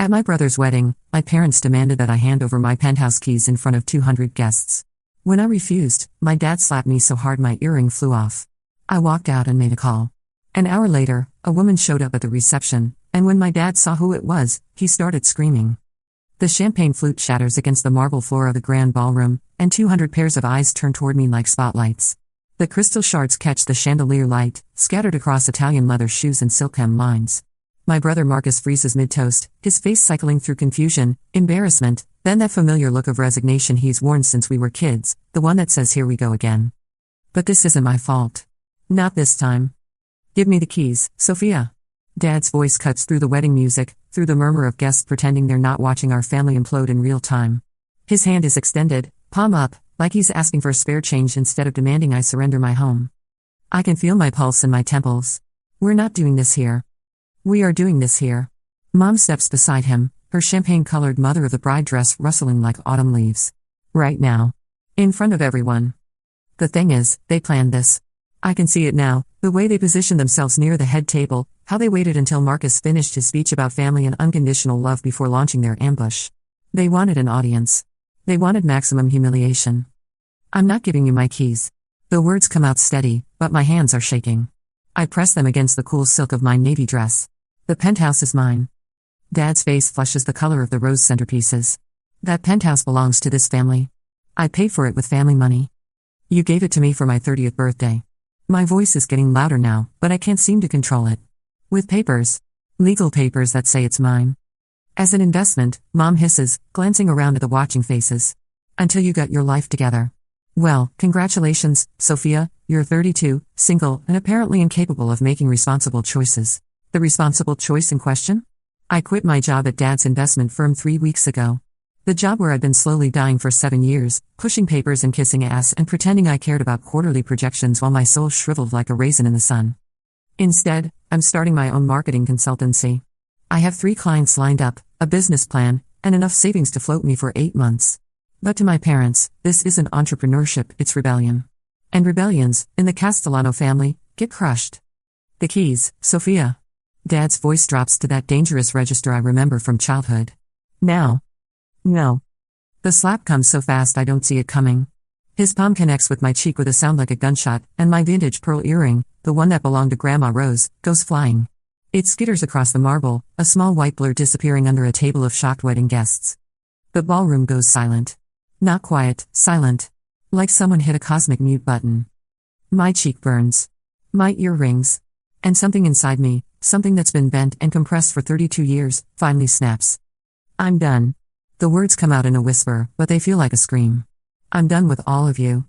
At my brother's wedding, my parents demanded that I hand over my penthouse keys in front of 200 guests. When I refused, my dad slapped me so hard my earring flew off. I walked out and made a call. An hour later, a woman showed up at the reception, and when my dad saw who it was, he started screaming. The champagne flute shatters against the marble floor of the grand ballroom, and 200 pairs of eyes turn toward me like spotlights. The crystal shards catch the chandelier light, scattered across Italian leather shoes and silk hem lines. My brother Marcus freezes mid-toast, his face cycling through confusion, embarrassment, then that familiar look of resignation he's worn since we were kids, the one that says here we go again. But this isn't my fault. Not this time. Give me the keys, Sophia. Dad's voice cuts through the wedding music, through the murmur of guests pretending they're not watching our family implode in real time. His hand is extended, palm up, like he's asking for spare change instead of demanding I surrender my home. I can feel my pulse in my temples. We're not doing this here. We are doing this here. Mom steps beside him, her champagne-colored mother of the bride dress rustling like autumn leaves. Right now. In front of everyone. The thing is, they planned this. I can see it now, the way they positioned themselves near the head table, how they waited until Marcus finished his speech about family and unconditional love before launching their ambush. They wanted an audience. They wanted maximum humiliation. I'm not giving you my keys. The words come out steady, but my hands are shaking. I press them against the cool silk of my navy dress. The penthouse is mine. Dad's face flushes the color of the rose centerpieces. That penthouse belongs to this family. I paid for it with family money. You gave it to me for my 30th birthday. My voice is getting louder now, but I can't seem to control it. With papers. Legal papers that say it's mine. As an investment, Mom hisses, glancing around at the watching faces. Until you got your life together. Well, congratulations, Sophia, you're 32, single, and apparently incapable of making responsible choices. The responsible choice in question? I quit my job at Dad's investment firm 3 weeks ago. The job where I'd been slowly dying for 7 years, pushing papers and kissing ass and pretending I cared about quarterly projections while my soul shriveled like a raisin in the sun. Instead, I'm starting my own marketing consultancy. I have 3 clients lined up, a business plan, and enough savings to float me for 8 months. But to my parents, this isn't entrepreneurship, it's rebellion. And rebellions, in the Castellano family, get crushed. The keys, Sophia. Dad's voice drops to that dangerous register I remember from childhood. Now. No. The slap comes so fast I don't see it coming. His palm connects with my cheek with a sound like a gunshot, and my vintage pearl earring, the one that belonged to Grandma Rose, goes flying. It skitters across the marble, a small white blur disappearing under a table of shocked wedding guests. The ballroom goes silent. Not quiet, silent. Like someone hit a cosmic mute button. My cheek burns. My ear rings. And something inside me, something that's been bent and compressed for 32 years, finally snaps. I'm done. The words come out in a whisper, but they feel like a scream. I'm done with all of you.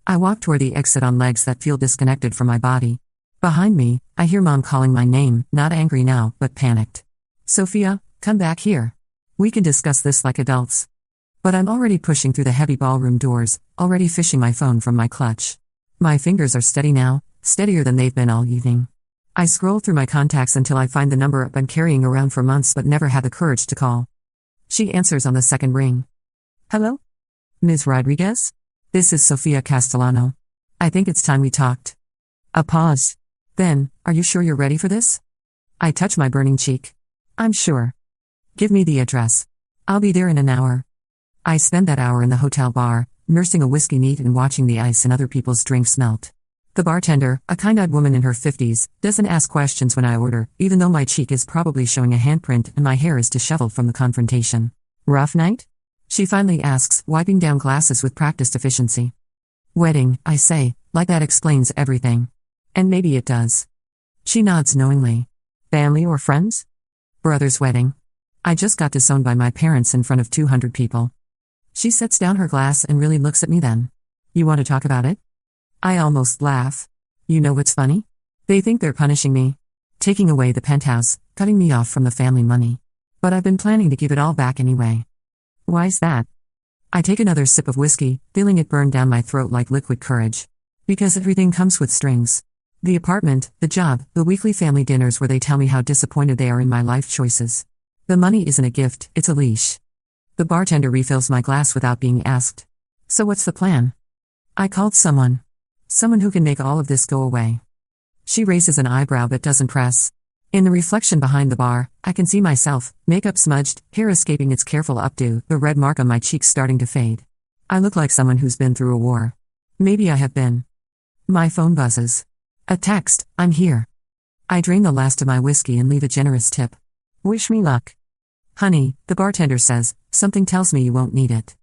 I walk toward the exit on legs that feel disconnected from my body. Behind me, I hear Mom calling my name, not angry now, but panicked. Sophia, come back here. We can discuss this like adults. But I'm already pushing through the heavy ballroom doors, already fishing my phone from my clutch. My fingers are steady now, steadier than they've been all evening. I scroll through my contacts until I find the number I've been carrying around for months but never had the courage to call. She answers on the second ring. Hello? Ms. Rodriguez? This is Sophia Castellano. I think it's time we talked. A pause. Then, are you sure you're ready for this? I touch my burning cheek. I'm sure. Give me the address. I'll be there in an hour. I spend that hour in the hotel bar, nursing a whiskey neat and watching the ice in other people's drinks melt. The bartender, a kind-eyed woman in her 50s, doesn't ask questions when I order, even though my cheek is probably showing a handprint and my hair is disheveled from the confrontation. Rough night? She finally asks, wiping down glasses with practiced efficiency. Wedding, I say, like that explains everything. And maybe it does. She nods knowingly. Family or friends? Brother's wedding. I just got disowned by my parents in front of 200 people. She sets down her glass and really looks at me then. You want to talk about it? I almost laugh. You know what's funny? They think they're punishing me. Taking away the penthouse, cutting me off from the family money. But I've been planning to give it all back anyway. Why's that? I take another sip of whiskey, feeling it burn down my throat like liquid courage. Because everything comes with strings. The apartment, the job, the weekly family dinners where they tell me how disappointed they are in my life choices. The money isn't a gift, it's a leash. The bartender refills my glass without being asked. So what's the plan? I called someone. Someone who can make all of this go away. She raises an eyebrow but doesn't press. In the reflection behind the bar, I can see myself, makeup smudged, hair escaping its careful updo, the red mark on my cheeks starting to fade. I look like someone who's been through a war. Maybe I have been. My phone buzzes. A text, I'm here. I drain the last of my whiskey and leave a generous tip. Wish me luck. Honey, the bartender says, something tells me you won't need it.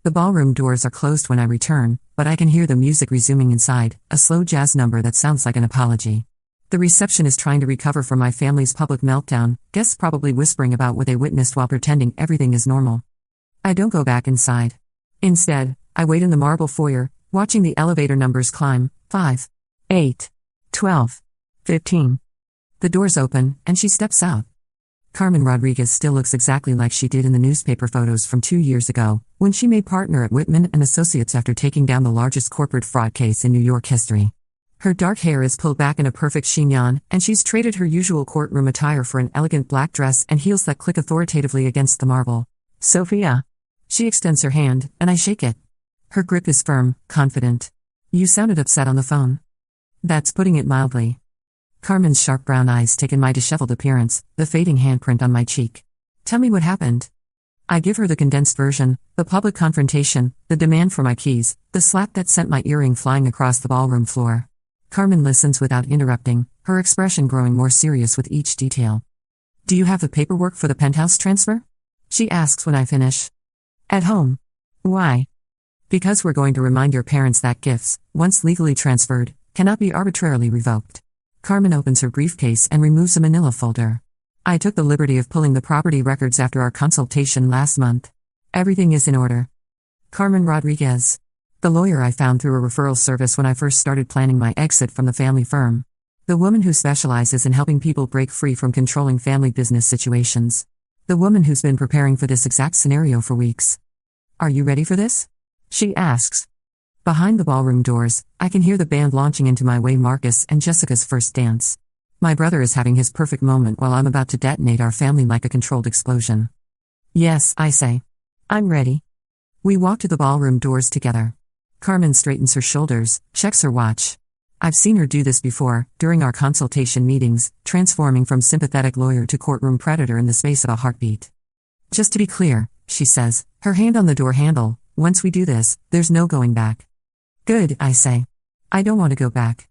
The ballroom doors are closed when I return, but I can hear the music resuming inside, a slow jazz number that sounds like an apology. The reception is trying to recover from my family's public meltdown, guests probably whispering about what they witnessed while pretending everything is normal. I don't go back inside. Instead, I wait in the marble foyer, watching the elevator numbers climb, 5, 8, 12, 15. The doors open, and she steps out. Carmen Rodriguez still looks exactly like she did in the newspaper photos from 2 years ago, when she made partner at Whitman and Associates after taking down the largest corporate fraud case in New York history. Her dark hair is pulled back in a perfect chignon, and she's traded her usual courtroom attire for an elegant black dress and heels that click authoritatively against the marble. Sophia. She extends her hand, and I shake it. Her grip is firm, confident. You sounded upset on the phone. That's putting it mildly. Carmen's sharp brown eyes take in my disheveled appearance, the fading handprint on my cheek. Tell me what happened. I give her the condensed version, the public confrontation, the demand for my keys, the slap that sent my earring flying across the ballroom floor. Carmen listens without interrupting, her expression growing more serious with each detail. Do you have the paperwork for the penthouse transfer? She asks when I finish. At home. Why? Because we're going to remind your parents that gifts, once legally transferred, cannot be arbitrarily revoked. Carmen opens her briefcase and removes a manila folder. I took the liberty of pulling the property records after our consultation last month. Everything is in order. Carmen Rodriguez. The lawyer I found through a referral service when I first started planning my exit from the family firm. The woman who specializes in helping people break free from controlling family business situations. The woman who's been preparing for this exact scenario for weeks. Are you ready for this? She asks. Behind the ballroom doors, I can hear the band launching into my way Marcus and Jessica's first dance. My brother is having his perfect moment while I'm about to detonate our family like a controlled explosion. Yes, I say. I'm ready. We walk to the ballroom doors together. Carmen straightens her shoulders, checks her watch. I've seen her do this before, during our consultation meetings, transforming from sympathetic lawyer to courtroom predator in the space of a heartbeat. Just to be clear, she says, her hand on the door handle, once we do this, there's no going back. Good, I say. I don't want to go back.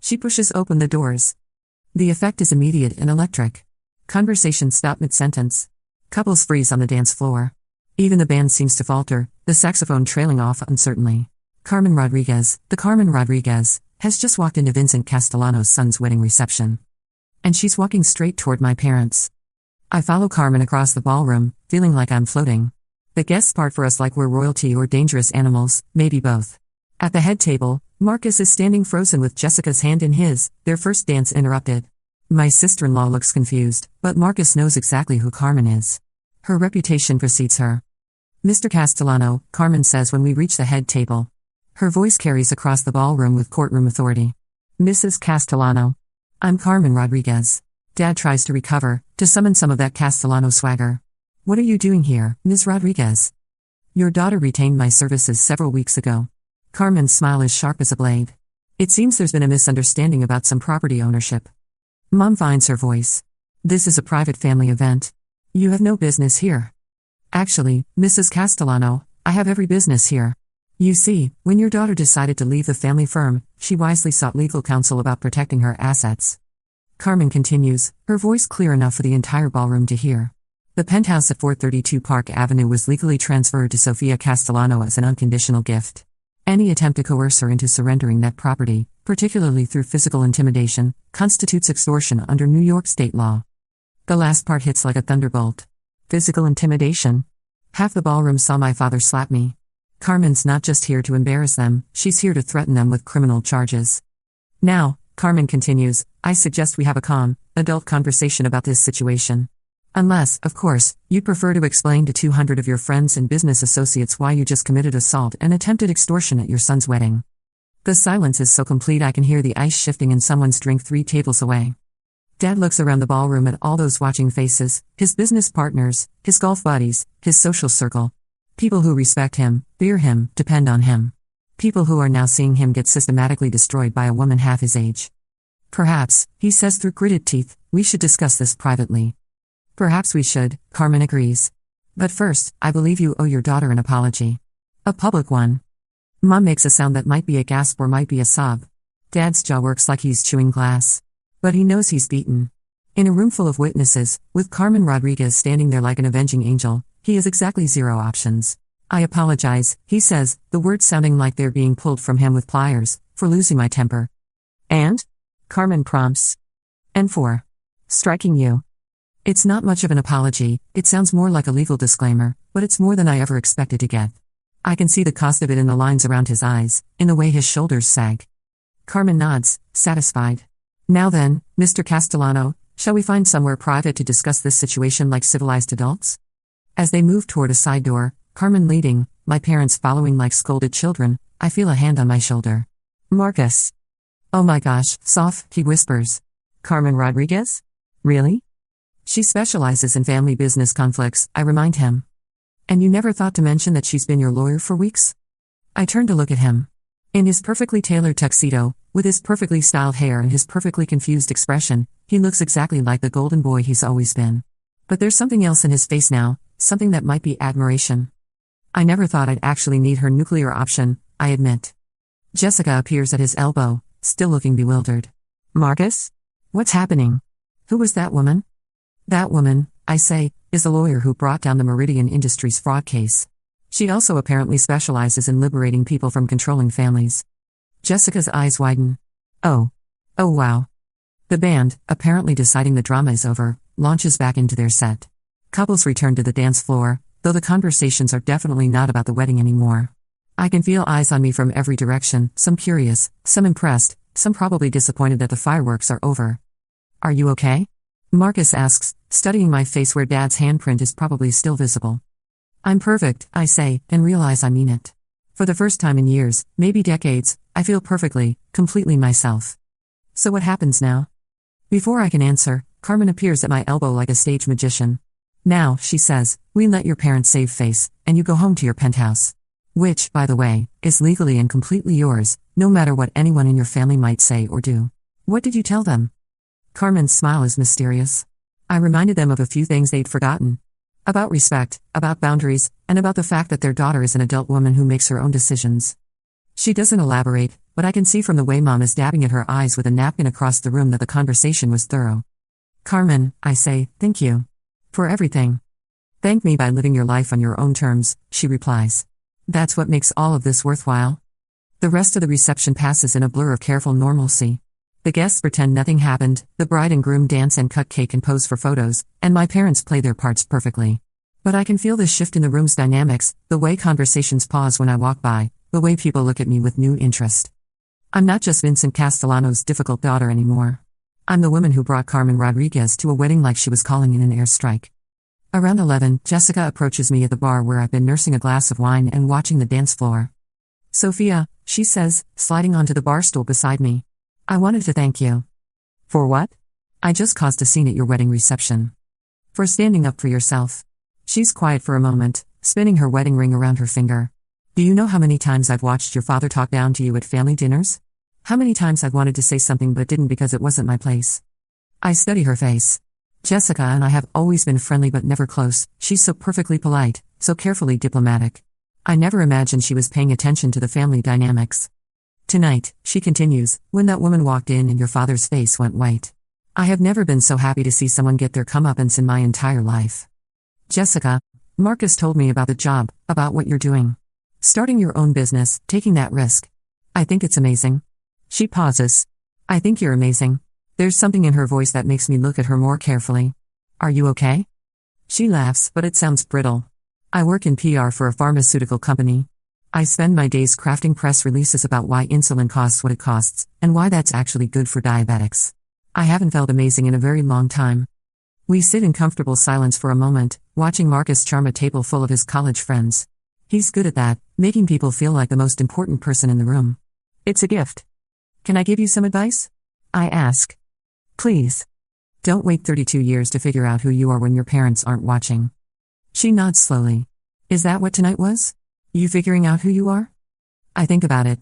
She pushes open the doors. The effect is immediate and electric. Conversations stop mid-sentence. Couples freeze on the dance floor. Even the band seems to falter, the saxophone trailing off uncertainly. Carmen Rodriguez, the Carmen Rodriguez, has just walked into Vincent Castellano's son's wedding reception. And she's walking straight toward my parents. I follow Carmen across the ballroom, feeling like I'm floating. The guests part for us like we're royalty or dangerous animals, maybe both. At the head table, Marcus is standing frozen with Jessica's hand in his, their first dance interrupted. My sister-in-law looks confused, but Marcus knows exactly who Carmen is. Her reputation precedes her. Mr. Castellano, Carmen says when we reach the head table. Her voice carries across the ballroom with courtroom authority. Mrs. Castellano. I'm Carmen Rodriguez. Dad tries to recover, to summon some of that Castellano swagger. What are you doing here, Ms. Rodriguez? Your daughter retained my services several weeks ago. Carmen's smile is sharp as a blade. It seems there's been a misunderstanding about some property ownership. Mom finds her voice. This is a private family event. You have no business here. Actually, Mrs. Castellano, I have every business here. You see, when your daughter decided to leave the family firm, she wisely sought legal counsel about protecting her assets. Carmen continues, her voice clear enough for the entire ballroom to hear. The penthouse at 432 Park Avenue was legally transferred to Sofia Castellano as an unconditional gift. Any attempt to coerce her into surrendering that property, particularly through physical intimidation, constitutes extortion under New York state law. The last part hits like a thunderbolt. Physical intimidation. Half the ballroom saw my father slap me. Carmen's not just here to embarrass them, she's here to threaten them with criminal charges. Now, Carmen continues, I suggest we have a calm, adult conversation about this situation. Unless, of course, you'd prefer to explain to 200 of your friends and business associates why you just committed assault and attempted extortion at your son's wedding. The silence is so complete I can hear the ice shifting in someone's drink 3 tables away. Dad looks around the ballroom at all those watching faces, his business partners, his golf buddies, his social circle. People who respect him, fear him, depend on him. People who are now seeing him get systematically destroyed by a woman half his age. Perhaps, he says through gritted teeth, we should discuss this privately. Perhaps we should, Carmen agrees. But first, I believe you owe your daughter an apology. A public one. Mom makes a sound that might be a gasp or might be a sob. Dad's jaw works like he's chewing glass. But he knows he's beaten. In a room full of witnesses, with Carmen Rodriguez standing there like an avenging angel, he has exactly zero options. I apologize, he says, the words sounding like they're being pulled from him with pliers, for losing my temper. And? Carmen prompts. And for striking you. It's not much of an apology, it sounds more like a legal disclaimer, but it's more than I ever expected to get. I can see the cost of it in the lines around his eyes, in the way his shoulders sag. Carmen nods, satisfied. Now then, Mr. Castellano, shall we find somewhere private to discuss this situation like civilized adults? As they move toward a side door, Carmen leading, my parents following like scolded children, I feel a hand on my shoulder. Marcus. Oh my gosh, Soph, he whispers. Carmen Rodriguez? Really? She specializes in family business conflicts, I remind him. And you never thought to mention that she's been your lawyer for weeks? I turn to look at him. In his perfectly tailored tuxedo, with his perfectly styled hair and his perfectly confused expression, he looks exactly like the golden boy he's always been. But there's something else in his face now, something that might be admiration. I never thought I'd actually need her nuclear option, I admit. Jessica appears at his elbow, still looking bewildered. Marcus? What's happening? Who was that woman? That woman, I say, is the lawyer who brought down the Meridian Industries fraud case. She also apparently specializes in liberating people from controlling families. Jessica's eyes widen. Oh. Oh wow. The band, apparently deciding the drama is over, launches back into their set. Couples return to the dance floor, though the conversations are definitely not about the wedding anymore. I can feel eyes on me from every direction, some curious, some impressed, some probably disappointed that the fireworks are over. Are you okay? Marcus asks, studying my face where Dad's handprint is probably still visible. I'm perfect, I say, and realize I mean it. For the first time in years, maybe decades, I feel perfectly, completely myself. So what happens now? Before I can answer, Carmen appears at my elbow like a stage magician. Now, she says, we let your parents save face, and you go home to your penthouse. Which, by the way, is legally and completely yours, no matter what anyone in your family might say or do. What did you tell them? Carmen's smile is mysterious. I reminded them of a few things they'd forgotten. About respect, about boundaries, and about the fact that their daughter is an adult woman who makes her own decisions. She doesn't elaborate, but I can see from the way Mom is dabbing at her eyes with a napkin across the room that the conversation was thorough. Carmen, I say, thank you. For everything. Thank me by living your life on your own terms, she replies. That's what makes all of this worthwhile. The rest of the reception passes in a blur of careful normalcy. The guests pretend nothing happened, the bride and groom dance and cut cake and pose for photos, and my parents play their parts perfectly. But I can feel this shift in the room's dynamics, the way conversations pause when I walk by, the way people look at me with new interest. I'm not just Vincent Castellano's difficult daughter anymore. I'm the woman who brought Carmen Rodriguez to a wedding like she was calling in an airstrike. Around 11, Jessica approaches me at the bar where I've been nursing a glass of wine and watching the dance floor. Sophia, she says, sliding onto the bar stool beside me. I wanted to thank you. For what? I just caused a scene at your wedding reception. For standing up for yourself. She's quiet for a moment, spinning her wedding ring around her finger. Do you know how many times I've watched your father talk down to you at family dinners? How many times I've wanted to say something but didn't because it wasn't my place? I study her face. Jessica and I have always been friendly but never close. She's so perfectly polite, so carefully diplomatic. I never imagined she was paying attention to the family dynamics. Tonight, she continues, when that woman walked in and your father's face went white. I have never been so happy to see someone get their comeuppance in my entire life. Jessica, Marcus told me about the job, about what you're doing. Starting your own business, taking that risk. I think it's amazing. She pauses. I think you're amazing. There's something in her voice that makes me look at her more carefully. Are you okay? She laughs, but it sounds brittle. I work in PR for a pharmaceutical company. I spend my days crafting press releases about why insulin costs what it costs, and why that's actually good for diabetics. I haven't felt amazing in a very long time. We sit in comfortable silence for a moment, watching Marcus charm a table full of his college friends. He's good at that, making people feel like the most important person in the room. It's a gift. Can I give you some advice? I ask. Please. Don't wait 32 years to figure out who you are when your parents aren't watching. She nods slowly. Is that what tonight was? You figuring out who you are? I think about it.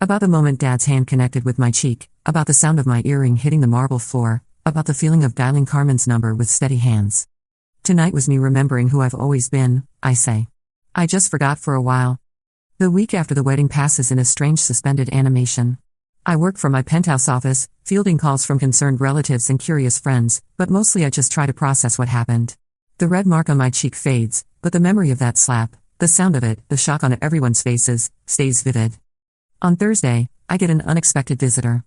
About the moment Dad's hand connected with my cheek, about the sound of my earring hitting the marble floor, about the feeling of dialing Carmen's number with steady hands. Tonight was me remembering who I've always been, I say. I just forgot for a while. The week after the wedding passes in a strange suspended animation. I work from my penthouse office, fielding calls from concerned relatives and curious friends, but mostly I just try to process what happened. The red mark on my cheek fades, but the memory of that slap, the sound of it, the shock on everyone's faces, stays vivid. On Thursday, I get an unexpected visitor.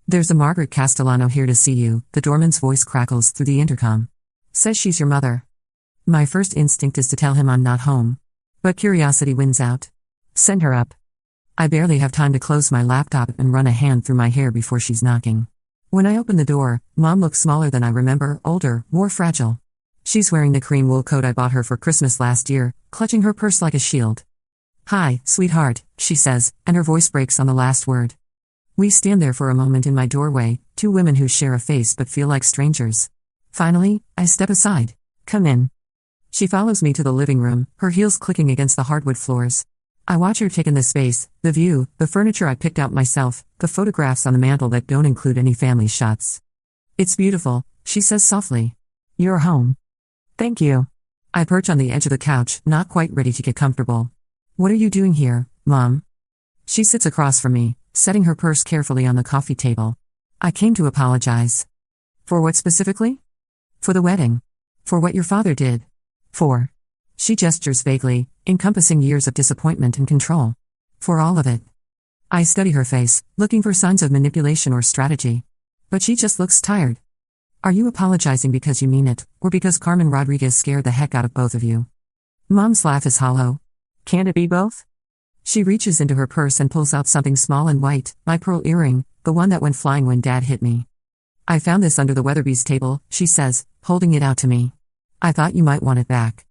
"There's a Margaret Castellano here to see you," the doorman's voice crackles through the intercom. "Says she's your mother." My first instinct is to tell him I'm not home. But curiosity wins out. "Send her up." I barely have time to close my laptop and run a hand through my hair before she's knocking. When I open the door, Mom looks smaller than I remember, older, more fragile. She's wearing the cream wool coat I bought her for Christmas last year, clutching her purse like a shield. "Hi, sweetheart," she says, and her voice breaks on the last word. We stand there for a moment in my doorway, two women who share a face but feel like strangers. Finally, I step aside. "Come in." She follows me to the living room, her heels clicking against the hardwood floors. I watch her take in the space, the view, the furniture I picked out myself, the photographs on the mantel that don't include any family shots. "It's beautiful," she says softly. "You're home." "Thank you." I perch on the edge of the couch, not quite ready to get comfortable. "What are you doing here, Mom?" She sits across from me, setting her purse carefully on the coffee table. "I came to apologize." "For what specifically?" "For the wedding. For what your father did. For..." She gestures vaguely, encompassing years of disappointment and control. "For all of it." I study her face, looking for signs of manipulation or strategy. But she just looks tired. "Are you apologizing because you mean it, or because Carmen Rodriguez scared the heck out of both of you?" Mom's laugh is hollow. "Can't it be both?" She reaches into her purse and pulls out something small and white, my pearl earring, the one that went flying when Dad hit me. "I found this under the Weatherby's table," she says, holding it out to me. "I thought you might want it back."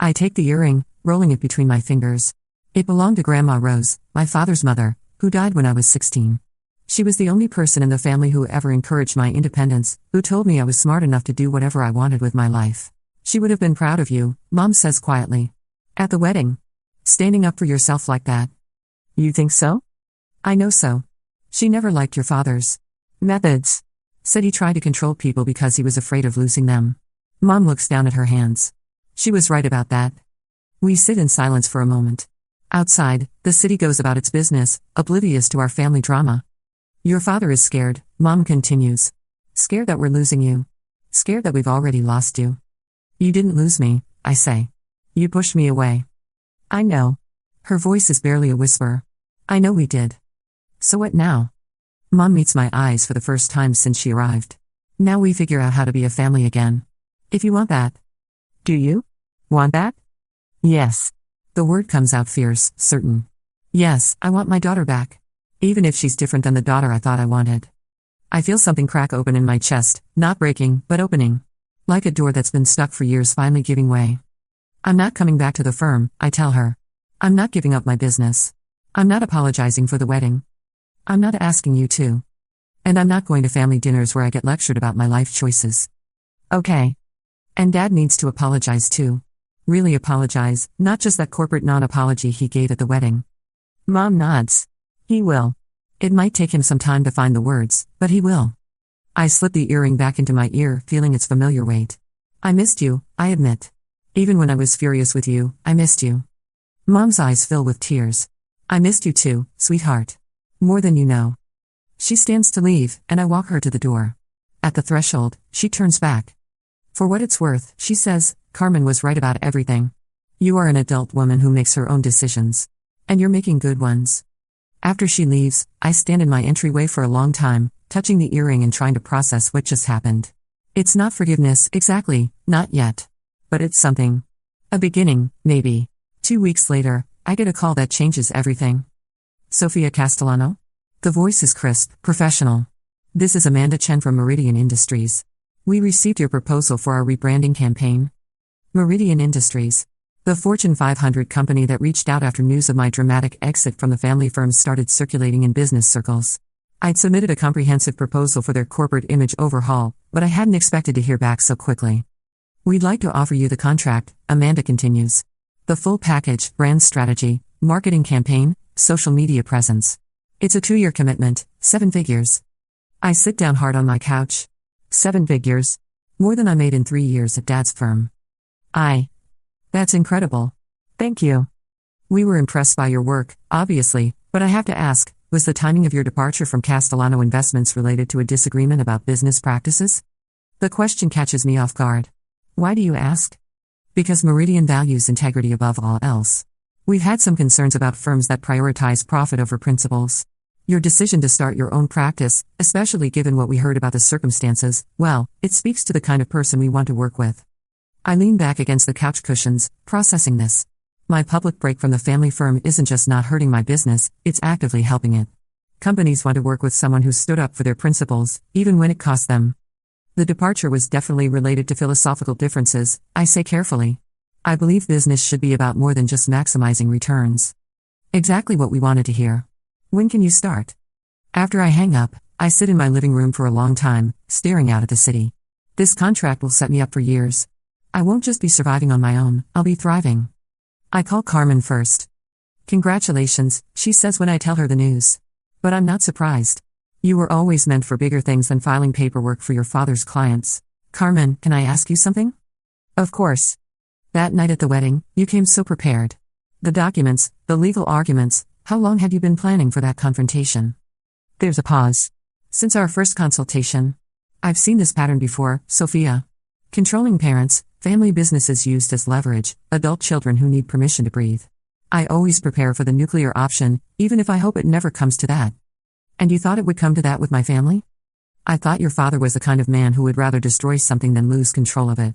I take the earring, rolling it between my fingers. It belonged to Grandma Rose, my father's mother, who died when I was 16. She was the only person in the family who ever encouraged my independence, who told me I was smart enough to do whatever I wanted with my life. "She would have been proud of you," Mom says quietly. "At the wedding. Standing up for yourself like that." "You think so?" "I know so. She never liked your father's methods. Said he tried to control people because he was afraid of losing them." Mom looks down at her hands. She was right about that. We sit in silence for a moment. Outside, the city goes about its business, oblivious to our family drama. "Your father is scared," Mom continues. "Scared that we're losing you. Scared that we've already lost you." "You didn't lose me," I say. "You pushed me away." "I know." Her voice is barely a whisper. "I know we did. So what now?" Mom meets my eyes for the first time since she arrived. "Now we figure out how to be a family again. If you want that." "Do you? Want that?" "Yes." The word comes out fierce, certain. "Yes, I want my daughter back. Even if she's different than the daughter I thought I wanted." I feel something crack open in my chest, not breaking, but opening. Like a door that's been stuck for years finally giving way. "I'm not coming back to the firm," I tell her. "I'm not giving up my business. I'm not apologizing for the wedding. I'm not asking you to. And I'm not going to family dinners where I get lectured about my life choices." "Okay." "And Dad needs to apologize too. Really apologize, not just that corporate non-apology he gave at the wedding." Mom nods. "He will. It might take him some time to find the words, but he will." I slip the earring back into my ear, feeling its familiar weight. "I missed you, I admit. Even when I was furious with you, I missed you." Mom's eyes fill with tears. "I missed you too, sweetheart. More than you know." She stands to leave, and I walk her to the door. At the threshold, she turns back. "For what it's worth," she says, "Carmen was right about everything. You are an adult woman who makes her own decisions. And you're making good ones." After she leaves, I stand in my entryway for a long time, touching the earring and trying to process what just happened. It's not forgiveness, exactly, not yet. But it's something. A beginning, maybe. 2 weeks later, I get a call that changes everything. "Sophia Castellano?" The voice is crisp, professional. "This is Amanda Chen from Meridian Industries. We received your proposal for our rebranding campaign." Meridian Industries. The Fortune 500 company that reached out after news of my dramatic exit from the family firm started circulating in business circles. I'd submitted a comprehensive proposal for their corporate image overhaul, but I hadn't expected to hear back so quickly. "We'd like to offer you the contract," Amanda continues. "The full package, brand strategy, marketing campaign, social media presence. It's a 2-year commitment, 7 figures. I sit down hard on my couch. 7 figures. More than I made in 3 years at Dad's firm. That's incredible. Thank you. We were impressed by your work, obviously, but I have to ask, was the timing of your departure from Castellano Investments related to a disagreement about business practices? The question catches me off guard. Why do you ask? Because Meridian values integrity above all else. We've had some concerns about firms that prioritize profit over principles. Your decision to start your own practice, especially given what we heard about the circumstances, well, it speaks to the kind of person we want to work with. I lean back against the couch cushions, processing this. My public break from the family firm isn't just not hurting my business, it's actively helping it. Companies want to work with someone who stood up for their principles, even when it cost them. The departure was definitely related to philosophical differences, I say carefully. I believe business should be about more than just maximizing returns. Exactly what we wanted to hear. When can you start? After I hang up, I sit in my living room for a long time, staring out at the city. This contract will set me up for years. I won't just be surviving on my own, I'll be thriving. I call Carmen first. Congratulations, she says when I tell her the news. But I'm not surprised. You were always meant for bigger things than filing paperwork for your father's clients. Carmen, can I ask you something? Of course. That night at the wedding, you came so prepared. The documents, the legal arguments, how long had you been planning for that confrontation? There's a pause. Since our first consultation. I've seen this pattern before, Sophia. Controlling parents, family businesses used as leverage, adult children who need permission to breathe. I always prepare for the nuclear option, even if I hope it never comes to that. And you thought it would come to that with my family? I thought your father was the kind of man who would rather destroy something than lose control of it.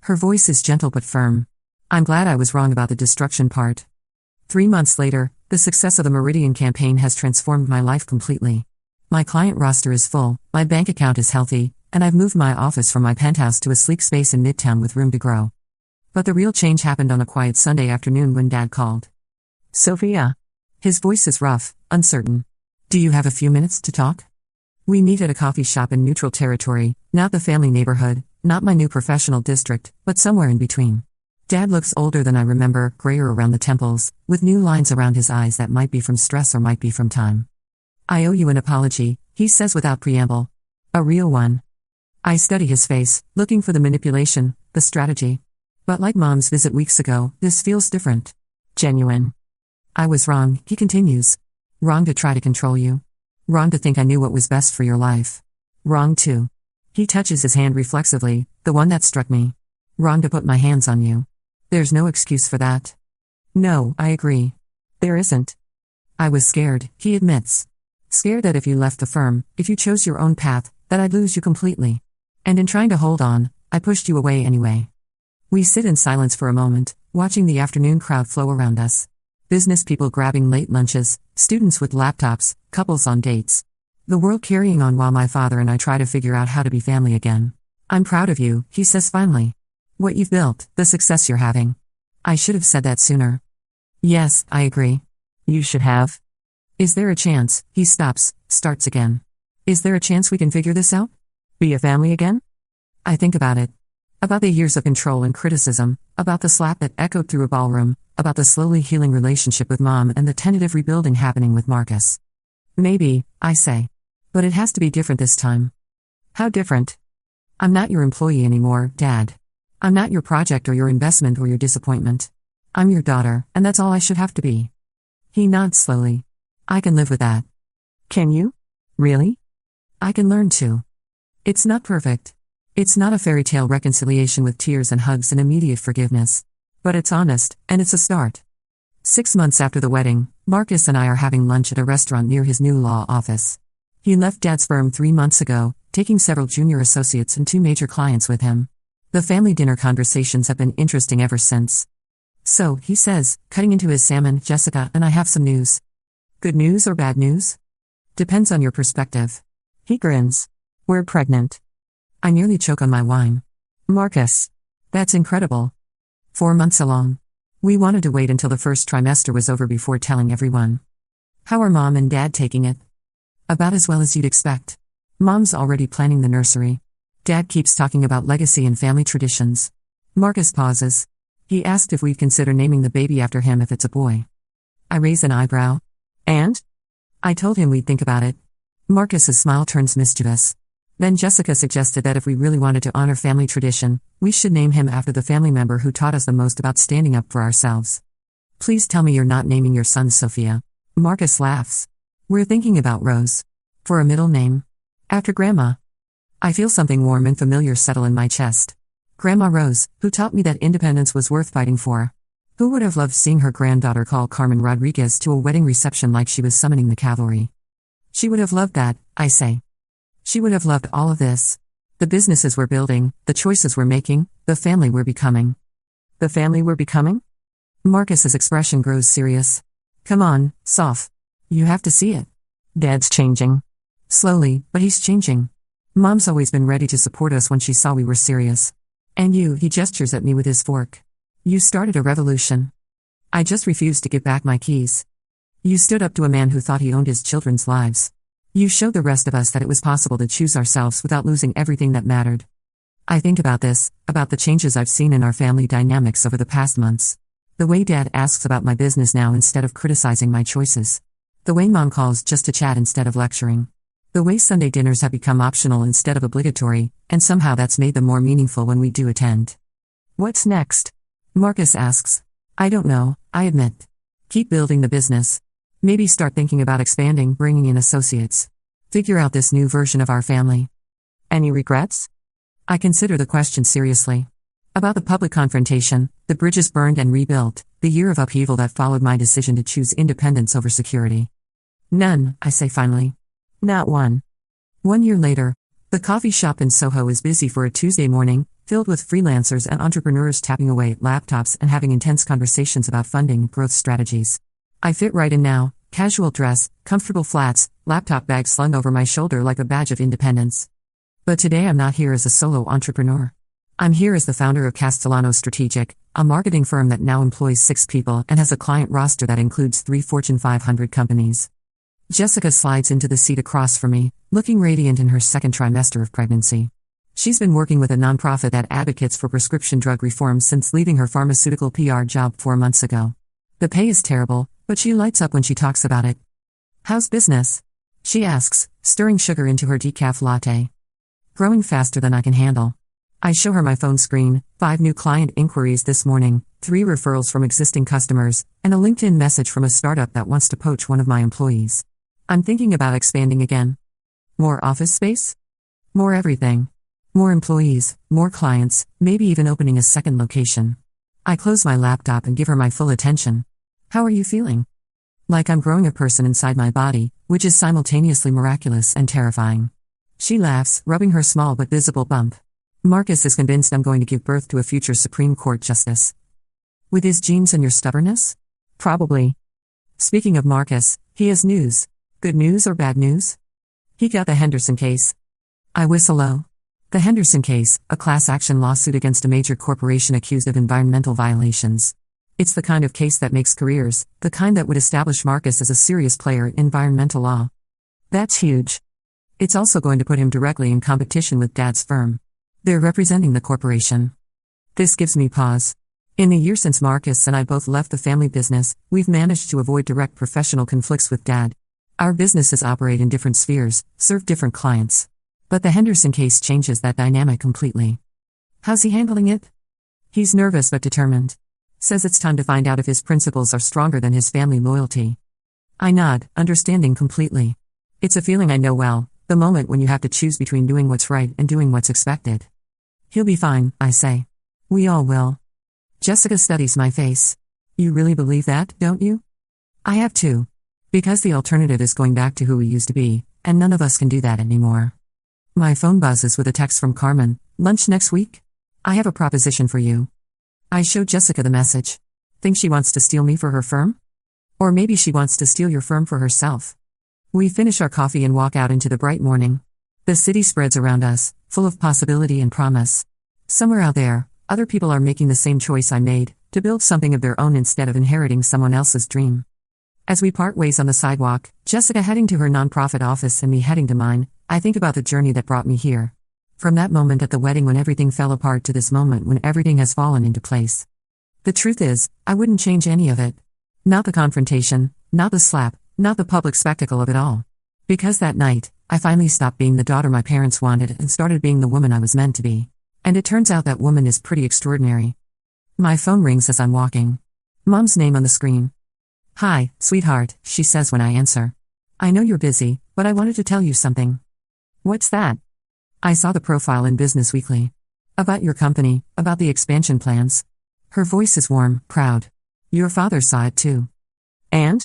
Her voice is gentle but firm. I'm glad I was wrong about the destruction part. 3 months later, the success of the Meridian campaign has transformed my life completely. My client roster is full, my bank account is healthy, and I've moved my office from my penthouse to a sleek space in Midtown with room to grow. But the real change happened on a quiet Sunday afternoon when Dad called. Sophia. His voice is rough, uncertain. Do you have a few minutes to talk? We meet at a coffee shop in neutral territory, not the family neighborhood, not my new professional district, but somewhere in between. Dad looks older than I remember, grayer around the temples, with new lines around his eyes that might be from stress or might be from time. I owe you an apology, he says without preamble. A real one. I study his face, looking for the manipulation, the strategy. But like Mom's visit weeks ago, this feels different. Genuine. I was wrong, he continues. Wrong to try to control you. Wrong to think I knew what was best for your life. Wrong too. He touches his hand reflexively, the one that struck me. Wrong to put my hands on you. There's no excuse for that. No, I agree. There isn't. I was scared, he admits. Scared that if you left the firm, if you chose your own path, that I'd lose you completely. And in trying to hold on, I pushed you away anyway. We sit in silence for a moment, watching the afternoon crowd flow around us. Business people grabbing late lunches, students with laptops, couples on dates. The world carrying on while my father and I try to figure out how to be family again. I'm proud of you, he says finally. What you've built, the success you're having. I should have said that sooner. Yes, I agree. You should have. Is there a chance, he stops, starts again. Is there a chance we can figure this out? Be a family again? I think about it. About the years of control and criticism, about the slap that echoed through a ballroom, about the slowly healing relationship with Mom and the tentative rebuilding happening with Marcus. Maybe, I say. But it has to be different this time. How different? I'm not your employee anymore, Dad. I'm not your project or your investment or your disappointment. I'm your daughter, and that's all I should have to be. He nods slowly. I can live with that. Can you? Really? I can learn to. It's not perfect. It's not a fairy tale reconciliation with tears and hugs and immediate forgiveness. But it's honest, and it's a start. 6 months after the wedding, Marcus and I are having lunch at a restaurant near his new law office. He left Dad's firm 3 months ago, taking several junior associates and 2 major clients with him. The family dinner conversations have been interesting ever since. So, he says, cutting into his salmon, Jessica and I have some news. Good news or bad news? Depends on your perspective. He grins. We're pregnant. I nearly choke on my wine. Marcus. That's incredible. 4 months along. We wanted to wait until the first trimester was over before telling everyone. How are Mom and Dad taking it? About as well as you'd expect. Mom's already planning the nursery. Dad keeps talking about legacy and family traditions. Marcus pauses. He asked if we'd consider naming the baby after him if it's a boy. I raise an eyebrow. And? I told him we'd think about it. Marcus's smile turns mischievous. Then Jessica suggested that if we really wanted to honor family tradition, we should name him after the family member who taught us the most about standing up for ourselves. Please tell me you're not naming your son Sophia. Marcus laughs. We're thinking about Rose. For a middle name. After Grandma. I feel something warm and familiar settle in my chest. Grandma Rose, who taught me that independence was worth fighting for. Who would have loved seeing her granddaughter call Carmen Rodriguez to a wedding reception like she was summoning the cavalry? She would have loved that, I say. She would have loved all of this. The businesses we're building, the choices we're making, the family we're becoming. The family we're becoming? Marcus's expression grows serious. Come on, Soph. You have to see it. Dad's changing. Slowly, but he's changing. Mom's always been ready to support us when she saw we were serious. And you, he gestures at me with his fork. You started a revolution. I just refused to give back my keys. You stood up to a man who thought he owned his children's lives. You showed the rest of us that it was possible to choose ourselves without losing everything that mattered. I think about this, about the changes I've seen in our family dynamics over the past months. The way Dad asks about my business now instead of criticizing my choices. The way Mom calls just to chat instead of lecturing. The way Sunday dinners have become optional instead of obligatory, and somehow that's made them more meaningful when we do attend. What's next? Marcus asks. I don't know, I admit. Keep building the business. Maybe start thinking about expanding, bringing in associates. Figure out this new version of our family. Any regrets? I consider the question seriously. About the public confrontation, the bridges burned and rebuilt, the year of upheaval that followed my decision to choose independence over security. None, I say finally. Not one. 1 year later, the coffee shop in Soho is busy for a Tuesday morning, filled with freelancers and entrepreneurs tapping away at laptops and having intense conversations about funding and growth strategies. I fit right in now, casual dress, comfortable flats, laptop bag slung over my shoulder like a badge of independence. But today I'm not here as a solo entrepreneur. I'm here as the founder of Castellano Strategic, a marketing firm that now employs 6 people and has a client roster that includes 3 Fortune 500 companies. Jessica slides into the seat across from me, looking radiant in her second trimester of pregnancy. She's been working with a nonprofit that advocates for prescription drug reform since leaving her pharmaceutical PR job 4 months ago. The pay is terrible, but she lights up when she talks about it. How's business? She asks, stirring sugar into her decaf latte. Growing faster than I can handle. I show her my phone screen, 5 new client inquiries this morning, 3 referrals from existing customers, and a LinkedIn message from a startup that wants to poach one of my employees. I'm thinking about expanding again. More office space? More everything. More employees, more clients, maybe even opening a second location. I close my laptop and give her my full attention. How are you feeling? Like I'm growing a person inside my body, which is simultaneously miraculous and terrifying. She laughs, rubbing her small but visible bump. Marcus is convinced I'm going to give birth to a future Supreme Court justice. With his genes and your stubbornness? Probably. Speaking of Marcus, he has news. Good news or bad news? He got the Henderson case. I whistle low. The Henderson case, a class action lawsuit against a major corporation accused of environmental violations. It's the kind of case that makes careers, the kind that would establish Marcus as a serious player in environmental law. That's huge. It's also going to put him directly in competition with Dad's firm. They're representing the corporation. This gives me pause. In the year since Marcus and I both left the family business, we've managed to avoid direct professional conflicts with Dad. Our businesses operate in different spheres, serve different clients. But the Henderson case changes that dynamic completely. How's he handling it? He's nervous but determined. Says it's time to find out if his principles are stronger than his family loyalty. I nod, understanding completely. It's a feeling I know well, the moment when you have to choose between doing what's right and doing what's expected. He'll be fine, I say. We all will. Jessica studies my face. You really believe that, don't you? I have to. Because the alternative is going back to who we used to be, and none of us can do that anymore. My phone buzzes with a text from Carmen. Lunch next week? I have a proposition for you. I show Jessica the message. Think she wants to steal me for her firm? Or maybe she wants to steal your firm for herself. We finish our coffee and walk out into the bright morning. The city spreads around us, full of possibility and promise. Somewhere out there, other people are making the same choice I made, to build something of their own instead of inheriting someone else's dream. As we part ways on the sidewalk, Jessica heading to her nonprofit office and me heading to mine, I think about the journey that brought me here. From that moment at the wedding when everything fell apart to this moment when everything has fallen into place. The truth is, I wouldn't change any of it. Not the confrontation, not the slap, not the public spectacle of it all. Because that night, I finally stopped being the daughter my parents wanted and started being the woman I was meant to be. And it turns out that woman is pretty extraordinary. My phone rings as I'm walking. Mom's name on the screen. "Hi, sweetheart," she says when I answer. "I know you're busy, but I wanted to tell you something." "What's that?" "I saw the profile in Business Weekly. About your company, about the expansion plans." Her voice is warm, proud. "Your father saw it too." And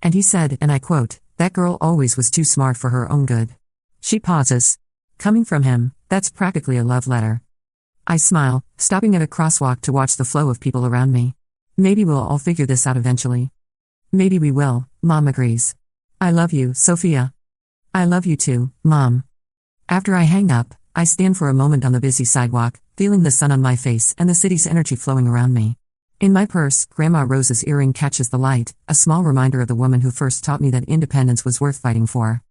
he said, and I quote, "That girl always was too smart for her own good." She pauses. Coming from him, that's practically a love letter. I smile, stopping at a crosswalk to watch the flow of people around me. Maybe we'll all figure this out eventually. Maybe we will, Mom agrees. "I love you, Sophia." "I love you too, Mom." After I hang up, I stand for a moment on the busy sidewalk, feeling the sun on my face and the city's energy flowing around me. In my purse, Grandma Rose's earring catches the light, a small reminder of the woman who first taught me that independence was worth fighting for.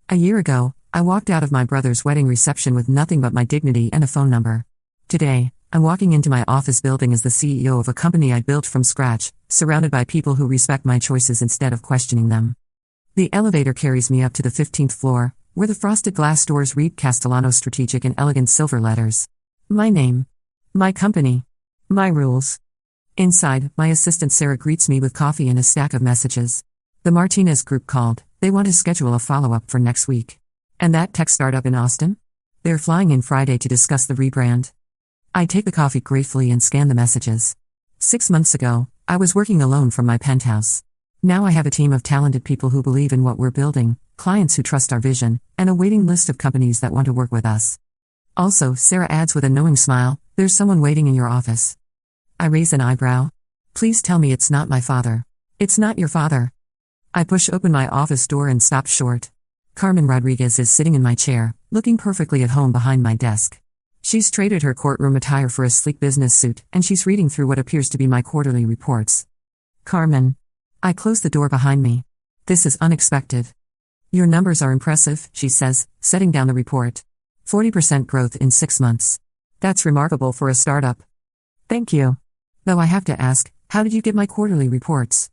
A year ago, I walked out of my brother's wedding reception with nothing but my dignity and a phone number. Today, I'm walking into my office building as the CEO of a company I built from scratch, surrounded by people who respect my choices instead of questioning them. The elevator carries me up to the 15th floor, where the frosted glass doors read Castellano Strategic in elegant silver letters. My name. My company. My rules. Inside, my assistant Sarah greets me with coffee and a stack of messages. The Martinez group called. They want to schedule a follow-up for next week. And that tech startup in Austin? They're flying in Friday to discuss the rebrand. I take the coffee gratefully and scan the messages. 6 months ago, I was working alone from my penthouse. Now I have a team of talented people who believe in what we're building, clients who trust our vision, and a waiting list of companies that want to work with us. Also, Sarah adds with a knowing smile, "There's someone waiting in your office." I raise an eyebrow. "Please tell me it's not my father." "It's not your father." I push open my office door and stop short. Carmen Rodriguez is sitting in my chair, looking perfectly at home behind my desk. She's traded her courtroom attire for a sleek business suit, and she's reading through what appears to be my quarterly reports. "Carmen." I close the door behind me. "This is unexpected." "Your numbers are impressive," she says, setting down the report. 40% growth in 6 months. "That's remarkable for a startup." "Thank you. Though I have to ask, how did you get my quarterly reports?"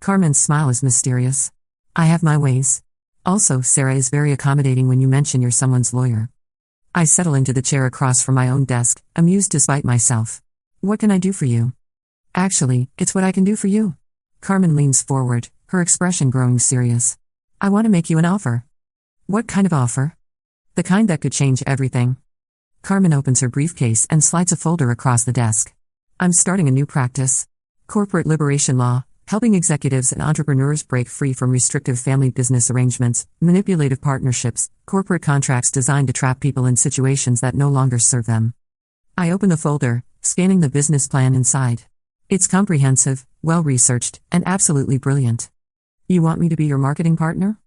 Carmen's smile is mysterious. "I have my ways. Also, Sarah is very accommodating when you mention you're someone's lawyer." I settle into the chair across from my own desk, amused despite myself. "What can I do for you?" "Actually, it's what I can do for you." Carmen leans forward, her expression growing serious. "I want to make you an offer." "What kind of offer?" "The kind that could change everything." Carmen opens her briefcase and slides a folder across the desk. "I'm starting a new practice. Corporate liberation law, helping executives and entrepreneurs break free from restrictive family business arrangements, manipulative partnerships, corporate contracts designed to trap people in situations that no longer serve them." I open the folder, scanning the business plan inside. It's comprehensive, well-researched, and absolutely brilliant. "You want me to be your marketing partner?"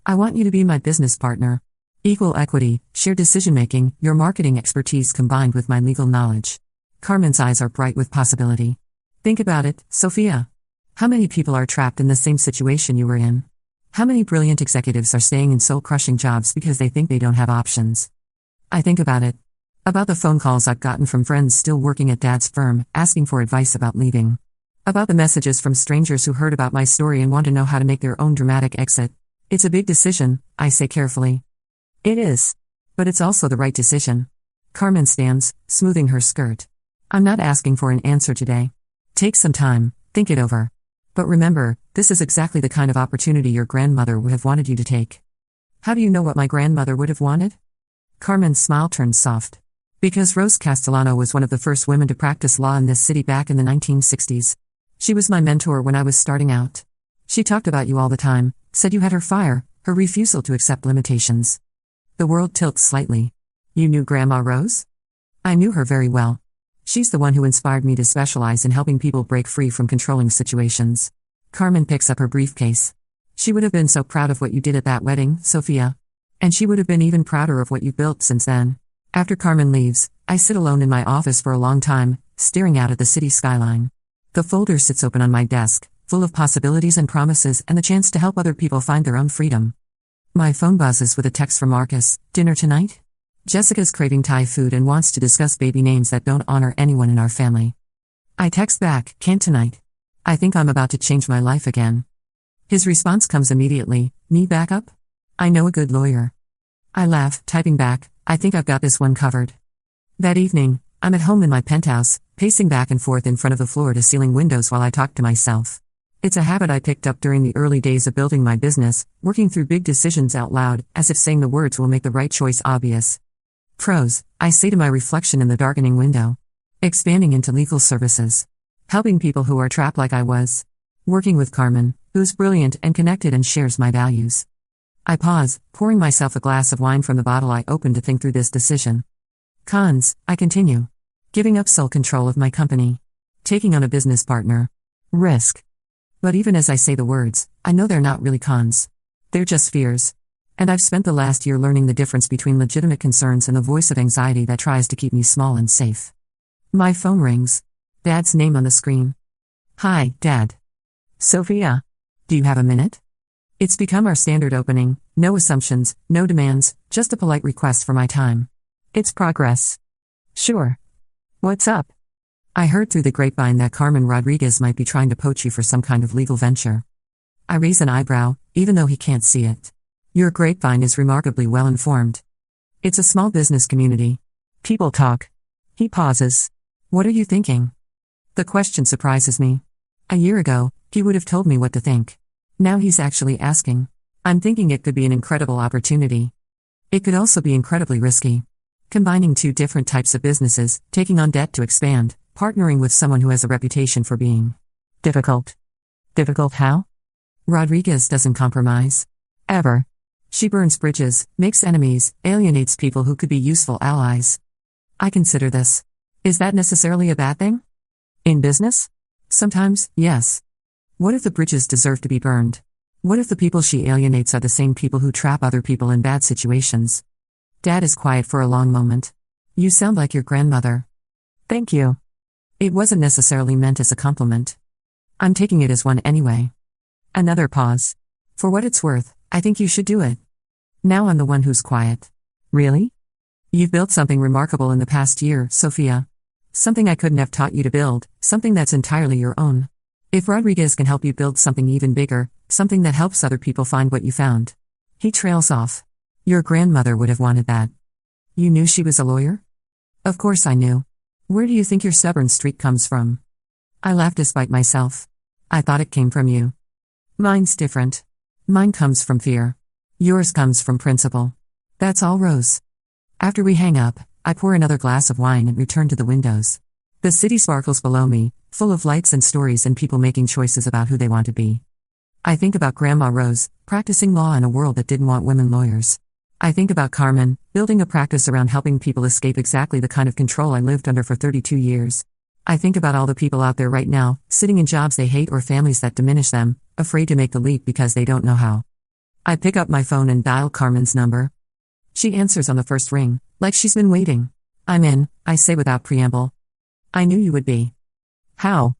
"I want you to be my business partner. Equal equity, shared decision-making, your marketing expertise combined with my legal knowledge." Carmen's eyes are bright with possibility. "Think about it, Sophia. How many people are trapped in the same situation you were in? How many brilliant executives are staying in soul-crushing jobs because they think they don't have options?" I think about it. About the phone calls I've gotten from friends still working at Dad's firm, asking for advice about leaving. About the messages from strangers who heard about my story and want to know how to make their own dramatic exit. "It's a big decision," I say carefully. "It is. But it's also the right decision." Carmen stands, smoothing her skirt. "I'm not asking for an answer today. Take some time, think it over. But remember, this is exactly the kind of opportunity your grandmother would have wanted you to take." "How do you know what my grandmother would have wanted?" Carmen's smile turns soft. "Because Rose Castellano was one of the first women to practice law in this city back in the 1960s. She was my mentor when I was starting out. She talked about you all the time, said you had her fire, her refusal to accept limitations." The world tilts slightly. "You knew Grandma Rose?" "I knew her very well. She's the one who inspired me to specialize in helping people break free from controlling situations." Carmen picks up her briefcase. "She would have been so proud of what you did at that wedding, Sophia. And she would have been even prouder of what you've built since then." After Carmen leaves, I sit alone in my office for a long time, staring out at the city skyline. The folder sits open on my desk, full of possibilities and promises and the chance to help other people find their own freedom. My phone buzzes with a text from Marcus. "Dinner tonight?" Jessica's craving Thai food and wants to discuss baby names that don't honor anyone in our family. I text back, "Can't tonight. I think I'm about to change my life again." His response comes immediately, "Need backup?" I know a good lawyer. I laugh, typing back, I think I've got this one covered. That evening, I'm at home in my penthouse, pacing back and forth in front of the floor-to-ceiling windows while I talk to myself. It's a habit I picked up during the early days of building my business, working through big decisions out loud, as if saying the words will make the right choice obvious. Pros, I say to my reflection in the darkening window. Expanding into legal services. Helping people who are trapped like I was. Working with Carmen, who's brilliant and connected and shares my values. I pause, pouring myself a glass of wine from the bottle I opened to think through this decision. Cons, I continue. Giving up sole control of my company. Taking on a business partner. Risk. But even as I say the words, I know they're not really cons. They're just fears. And I've spent the last year learning the difference between legitimate concerns and the voice of anxiety that tries to keep me small and safe. My phone rings. Dad's name on the screen. Hi, Dad. Sophia. Do you have a minute? It's become our standard opening, no assumptions, no demands, just a polite request for my time. It's progress. Sure. What's up? I heard through the grapevine that Carmen Rodriguez might be trying to poach you for some kind of legal venture. I raise an eyebrow, even though he can't see it. Your grapevine is remarkably well informed. It's a small business community. People talk. He pauses. What are you thinking? The question surprises me. A year ago, he would have told me what to think. Now he's actually asking. I'm thinking it could be an incredible opportunity. It could also be incredibly risky. Combining two different types of businesses, taking on debt to expand, partnering with someone who has a reputation for being difficult. Difficult how? Rodriguez doesn't compromise. Ever. She burns bridges, makes enemies, alienates people who could be useful allies. I consider this. Is that necessarily a bad thing? In business? Sometimes, yes. What if the bridges deserve to be burned? What if the people she alienates are the same people who trap other people in bad situations? Dad is quiet for a long moment. You sound like your grandmother. Thank you. It wasn't necessarily meant as a compliment. I'm taking it as one anyway. Another pause. For what it's worth, I think you should do it. Now I'm the one who's quiet. Really? You've built something remarkable in the past year, Sophia. Something I couldn't have taught you to build, something that's entirely your own. If Rodriguez can help you build something even bigger, something that helps other people find what you found. He trails off. Your grandmother would have wanted that. You knew she was a lawyer? Of course I knew. Where do you think your stubborn streak comes from? I laughed despite myself. I thought it came from you. Mine's different. Mine comes from fear. Yours comes from principle. That's all, Rose. After we hang up, I pour another glass of wine and return to the windows. The city sparkles below me, full of lights and stories and people making choices about who they want to be. I think about Grandma Rose, practicing law in a world that didn't want women lawyers. I think about Carmen, building a practice around helping people escape exactly the kind of control I lived under for 32 years. I think about all the people out there right now, sitting in jobs they hate or families that diminish them, afraid to make the leap because they don't know how. I pick up my phone and dial Carmen's number. She answers on the first ring, like she's been waiting. I'm in, I say without preamble. I knew you would be. How?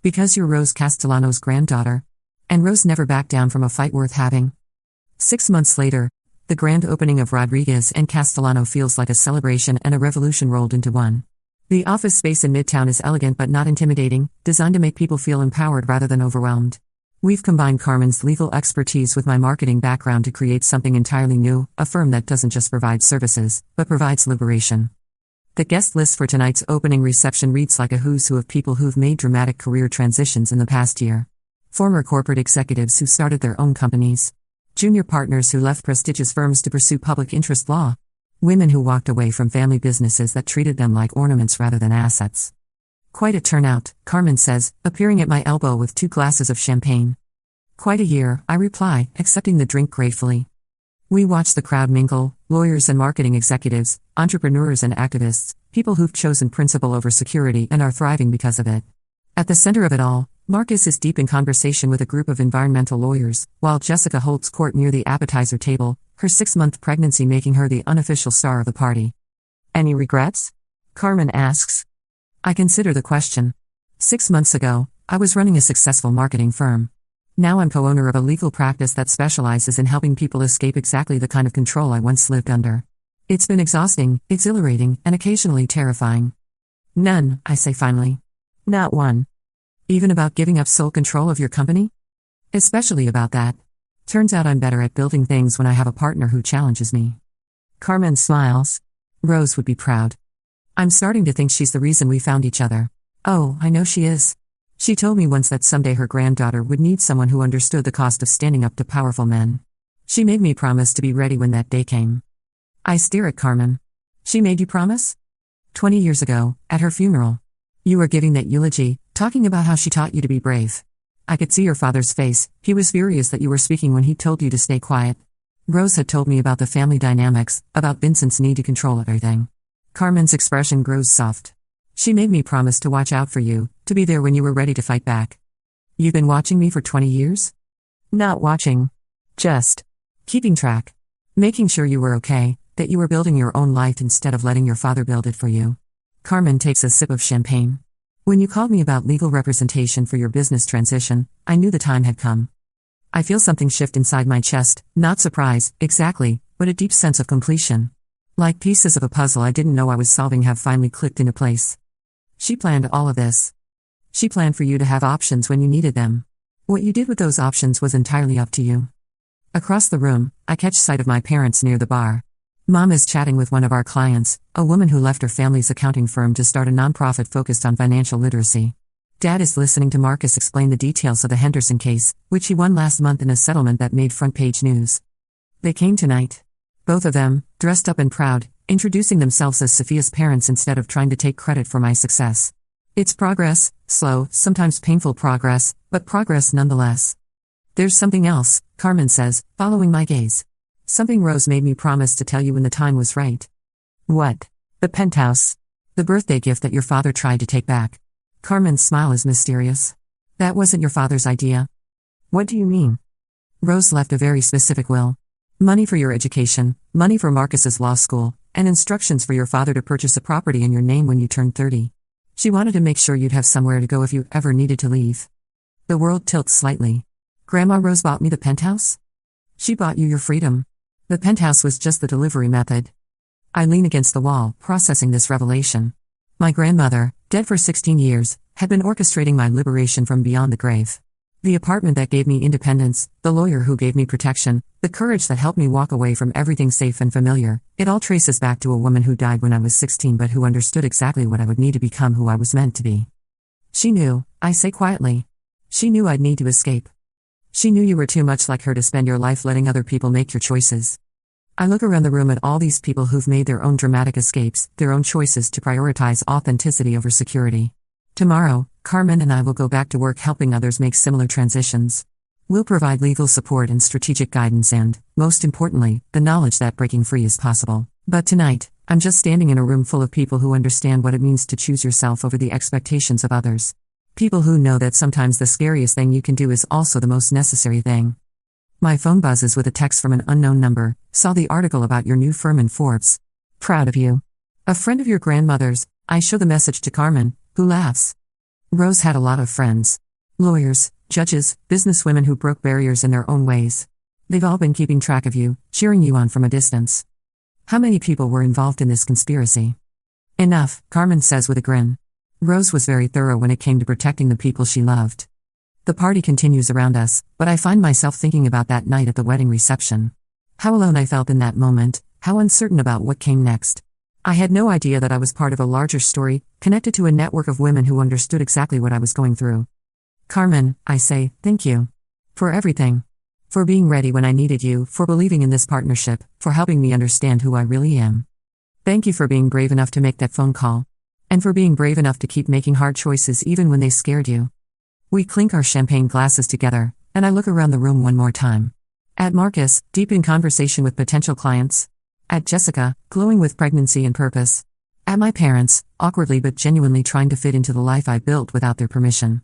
Because you're Rose Castellano's granddaughter. And Rose never backed down from a fight worth having. 6 months later, the grand opening of Rodriguez and Castellano feels like a celebration and a revolution rolled into one. The office space in Midtown is elegant but not intimidating, designed to make people feel empowered rather than overwhelmed. We've combined Carmen's legal expertise with my marketing background to create something entirely new, a firm that doesn't just provide services, but provides liberation. The guest list for tonight's opening reception reads like a who's who of people who've made dramatic career transitions in the past year. Former corporate executives who started their own companies. Junior partners who left prestigious firms to pursue public interest law. Women who walked away from family businesses that treated them like ornaments rather than assets. Quite a turnout, Carmen says, appearing at my elbow with 2 glasses of champagne. Quite a year, I reply, accepting the drink gratefully. We watch the crowd mingle, lawyers and marketing executives, entrepreneurs and activists, people who've chosen principle over security and are thriving because of it. At the center of it all, Marcus is deep in conversation with a group of environmental lawyers, while Jessica holds court near the appetizer table, her 6-month pregnancy making her the unofficial star of the party. Any regrets? Carmen asks. I consider the question. 6 months ago, I was running a successful marketing firm. Now I'm co-owner of a legal practice that specializes in helping people escape exactly the kind of control I once lived under. It's been exhausting, exhilarating, and occasionally terrifying. None, I say finally. Not one. Even about giving up sole control of your company? Especially about that. Turns out I'm better at building things when I have a partner who challenges me. Carmen smiles. Rose would be proud. I'm starting to think she's the reason we found each other. Oh, I know she is. She told me once that someday her granddaughter would need someone who understood the cost of standing up to powerful men. She made me promise to be ready when that day came. I stare at Carmen. She made you promise? 20 years ago, at her funeral. You were giving that eulogy, talking about how she taught you to be brave. I could see your father's face. He was furious that you were speaking when he told you to stay quiet. Rose had told me about the family dynamics, about Vincent's need to control everything. Carmen's expression grows soft. She made me promise to watch out for you, to be there when you were ready to fight back. You've been watching me for 20 years? Not watching. Just keeping track. Making sure you were okay, that you were building your own life instead of letting your father build it for you. Carmen takes a sip of champagne. When you called me about legal representation for your business transition, I knew the time had come. I feel something shift inside my chest, not surprise, exactly, but a deep sense of completion. Like pieces of a puzzle I didn't know I was solving have finally clicked into place. She planned all of this. She planned for you to have options when you needed them. What you did with those options was entirely up to you. Across the room, I catch sight of my parents near the bar. Mom is chatting with one of our clients, a woman who left her family's accounting firm to start a nonprofit focused on financial literacy. Dad is listening to Marcus explain the details of the Henderson case, which he won last month in a settlement that made front-page news. They came tonight. Both of them, dressed up and proud, introducing themselves as Sophia's parents instead of trying to take credit for my success. It's progress, slow, sometimes painful progress, but progress nonetheless. There's something else, Carmen says, following my gaze. Something Rose made me promise to tell you when the time was right. What? The penthouse. The birthday gift that your father tried to take back. Carmen's smile is mysterious. That wasn't your father's idea. What do you mean? Rose left a very specific will. Money for your education, money for Marcus's law school, and instructions for your father to purchase a property in your name when you turned 30. She wanted to make sure you'd have somewhere to go if you ever needed to leave. The world tilts slightly. Grandma Rose bought me the penthouse? She bought you your freedom. The penthouse was just the delivery method. I lean against the wall, processing this revelation. My grandmother, dead for 16 years, had been orchestrating my liberation from beyond the grave. The apartment that gave me independence, the lawyer who gave me protection, the courage that helped me walk away from everything safe and familiar, it all traces back to a woman who died when I was 16 but who understood exactly what I would need to become who I was meant to be. She knew, I say quietly. She knew I'd need to escape. She knew you were too much like her to spend your life letting other people make your choices. I look around the room at all these people who've made their own dramatic escapes, their own choices to prioritize authenticity over security. Tomorrow, Carmen and I will go back to work helping others make similar transitions. We'll provide legal support and strategic guidance and, most importantly, the knowledge that breaking free is possible. But tonight, I'm just standing in a room full of people who understand what it means to choose yourself over the expectations of others. People who know that sometimes the scariest thing you can do is also the most necessary thing. My phone buzzes with a text from an unknown number. Saw the article about your new firm in Forbes. Proud of you. A friend of your grandmother's. I show the message to Carmen, who laughs. Rose had a lot of friends. Lawyers, judges, businesswomen who broke barriers in their own ways. They've all been keeping track of you, cheering you on from a distance. How many people were involved in this conspiracy? Enough, Carmen says with a grin. Rose was very thorough when it came to protecting the people she loved. The party continues around us, but I find myself thinking about that night at the wedding reception. How alone I felt in that moment, how uncertain about what came next. I had no idea that I was part of a larger story, connected to a network of women who understood exactly what I was going through. Carmen, I say, thank you. For everything. For being ready when I needed you, for believing in this partnership, for helping me understand who I really am. Thank you for being brave enough to make that phone call. And for being brave enough to keep making hard choices even when they scared you. We clink our champagne glasses together, and I look around the room one more time. At Marcus, deep in conversation with potential clients. At Jessica, glowing with pregnancy and purpose. At my parents, awkwardly but genuinely trying to fit into the life I built without their permission.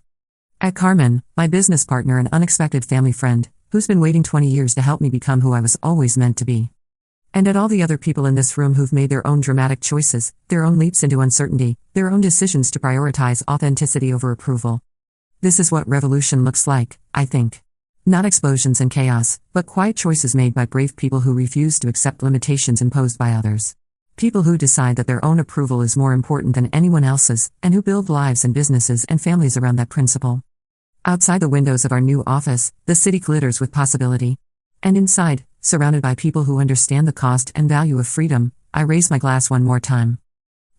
At Carmen, my business partner and unexpected family friend, who's been waiting 20 years to help me become who I was always meant to be. And at all the other people in this room who've made their own dramatic choices, their own leaps into uncertainty, their own decisions to prioritize authenticity over approval. This is what revolution looks like, I think. Not explosions and chaos, but quiet choices made by brave people who refuse to accept limitations imposed by others. People who decide that their own approval is more important than anyone else's, and who build lives and businesses and families around that principle. Outside the windows of our new office, the city glitters with possibility. And inside, surrounded by people who understand the cost and value of freedom, I raise my glass one more time.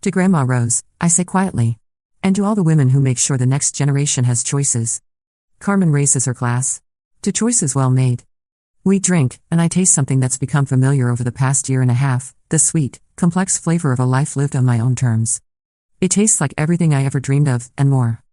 To Grandma Rose, I say quietly. And to all the women who make sure the next generation has choices. Carmen raises her glass. To choices well made. We drink, and I taste something that's become familiar over the past year and a half, the sweet, complex flavor of a life lived on my own terms. It tastes like everything I ever dreamed of, and more.